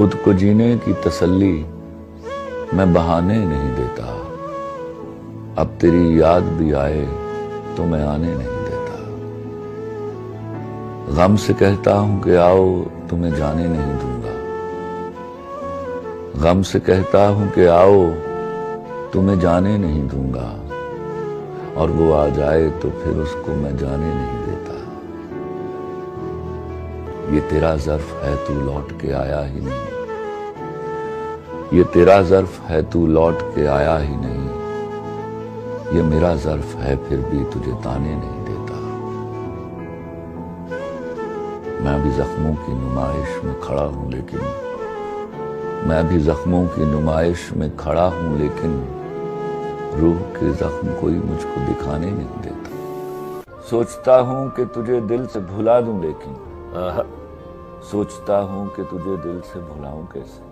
خود کو جینے کی تسلی میں بہانے نہیں دیتا، اب تیری یاد بھی آئے تو میں آنے نہیں دیتا۔ غم سے کہتا ہوں کہ آؤ تمہیں جانے نہیں دوں گا، غم سے کہتا ہوں کہ آؤ تمہیں جانے نہیں دوں گا، اور وہ آ جائے تو پھر اس کو میں جانے نہیں دیتا۔ یہ تیرا ظرف ہے تو لوٹ کے آیا ہی نہیں، یہ تیرا ظرف ہے تو لوٹ کے آیا ہی نہیں، یہ میرا ظرف ہے پھر بھی تجھے تانے نہیں دیتا۔ میں بھی زخموں کی نمائش میں کھڑا ہوں لیکن میں بھی زخموں کی نمائش میں کھڑا ہوں لیکن روح کے زخم کوئی مجھ کو دکھانے نہیں دیتا۔ سوچتا ہوں کہ تجھے دل سے بھلا دوں لیکن سوچتا ہوں کہ تجھے دل سے بھلاؤں کیسے،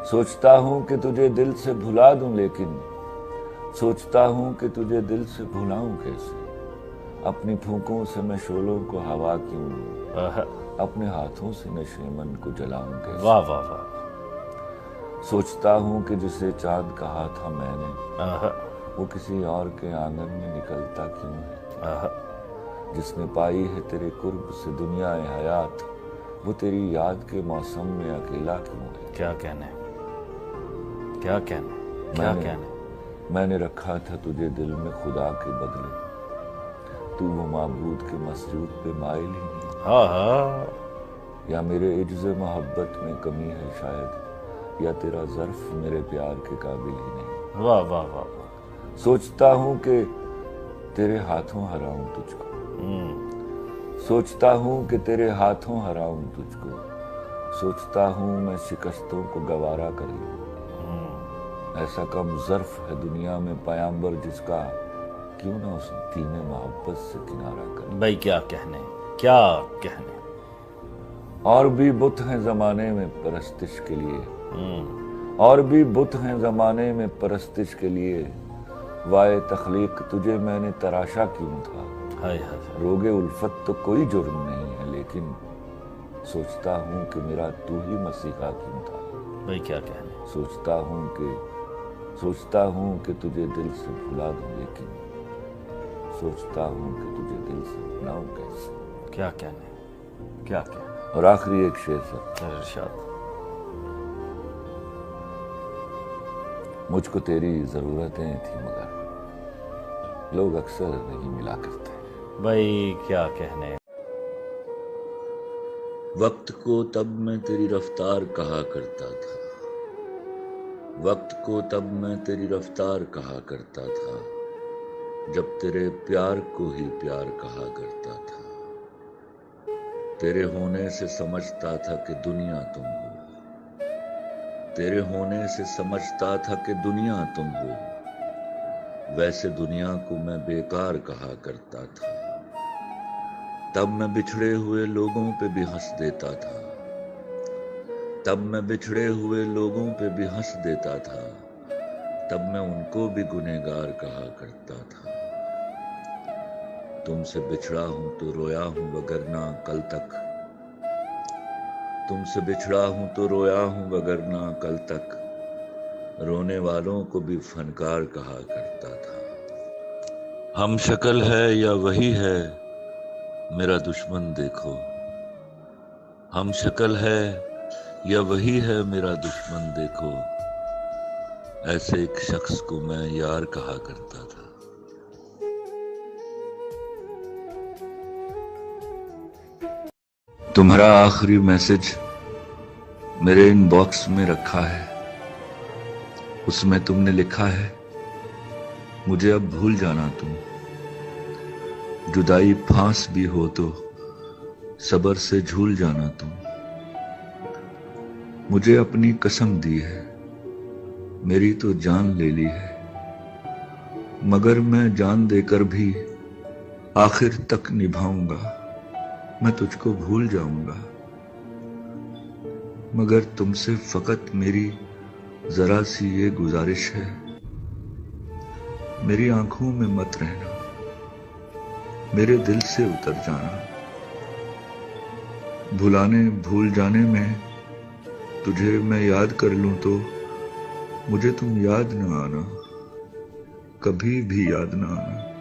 سوچتا ہوں کہ تجھے دل سے بھلا دوں لیکن سوچتا ہوں کہ تجھے دل سے بھلاؤں کیسے۔ اپنی پھونکوں سے میں شعلوں کو ہوا کیوں دوں، اپنے ہاتھوں سے نشیمن کو جلاؤں کیسے۔ واہ واہ واہ۔ سوچتا ہوں کہ جسے چاند کہا تھا میں نے وہ کسی اور کے آنگن میں نکلتا کیوں ہے۔ جس نے پائی ہے تیرے قرب سے دنیا حیات وہ تیری یاد کے موسم میں اکیلا کیوں ہے۔ کیا کہنے، کیا کہنے، کیا کہنے۔ میں نے رکھا تھا تجھے دل میں خدا کے بدلے، تو وہ معبود کے مسجود پہ مائل ہی نہیں۔ یا میرے عجز محبت میں کمی ہے شاید، یا تیرا ظرف میرے پیار کے قابل ہی نہیں۔ واہ واہ واہ واہ۔ سوچتا ہوں کہ تیرے ہاتھوں ہراؤں تجھ کو، سوچتا ہوں کہ تیرے ہاتھوں ہراؤں تجھ کو، سوچتا ہوں میں شکستوں کو گوارا کر لوں۔ ایسا کم ظرف ہے دنیا میں پیامبر جس کا کیوں نہ اس دین محبت سے کنارہ کر۔ بھائی کیا کہنے، کیا کہنے۔ اور بھی بت ہیں زمانے میں پرستش کے لیے، اور بھی بت ہیں زمانے میں پرستش کے لیے، وائے تخلیق تجھے میں نے تراشا کیوں تھا۔ روگے الفت تو کوئی جرم نہیں ہے لیکن سوچتا ہوں کہ میرا تو ہی مسیحا کیوں تھا۔ بھائی کیا کہنے۔ سوچتا ہوں کہ تجھے دل سے بھلا دوں لیکن سوچتا ہوں کہ تجھے دل سے بھلاؤں کیسے۔ کیا کہنے، کیا کہنے۔ اور آخری ایک شعر سر، ارشاد۔ مجھ کو تیری ضرورتیں تھی مگر لوگ اکثر نہیں ملا کرتے۔ بھائی کیا کہنے۔ وقت کو تب میں تیری رفتار کہا کرتا تھا، وقت کو تب میں تیری رفتار کہا کرتا تھا، جب تیرے پیار کو ہی پیار کہا کرتا تھا۔ تیرے ہونے سے سمجھتا تھا کہ دنیا تم ہو، تیرے ہونے سے سمجھتا تھا کہ دنیا تم ہو، ویسے دنیا کو میں بیکار کہا کرتا تھا۔ تب میں بچھڑے ہوئے لوگوں پہ بھی ہنس دیتا تھا، تب میں بچھڑے ہوئے لوگوں پہ بھی ہنس دیتا تھا، تب میں ان کو بھی گنہگار کہا کرتا تھا۔ تم سے بچھڑا ہوں تو رویا ہوں وگرنہ کل تک، تم سے بچھڑا ہوں تو رویا ہوں وگرنہ کل تک، رونے والوں کو بھی فنکار کہا کرتا تھا۔ ہم شکل ہے یا وہی ہے میرا دشمن دیکھو، ہم شکل ہے یا وہی ہے میرا دشمن دیکھو، ایسے ایک شخص کو میں یار کہا کرتا تھا۔ تمہارا آخری میسج میرے ان باکس میں رکھا ہے، اس میں تم نے لکھا ہے مجھے اب بھول جانا تم، جدائی پھانس بھی ہو تو صبر سے جھول جانا تم۔ مجھے اپنی قسم دی ہے میری تو جان لے لی ہے، مگر میں جان دے کر بھی آخر تک نبھاؤں گا، میں تجھ کو بھول جاؤں گا، مگر تم سے فقط میری ذرا سی یہ گزارش ہے، میری آنکھوں میں مت رہنا، میرے دل سے اتر جانا، بھلانے بھول جانے میں تجھے میں یاد کر لوں تو مجھے تم یاد نہ آنا، کبھی بھی یاد نہ آنا۔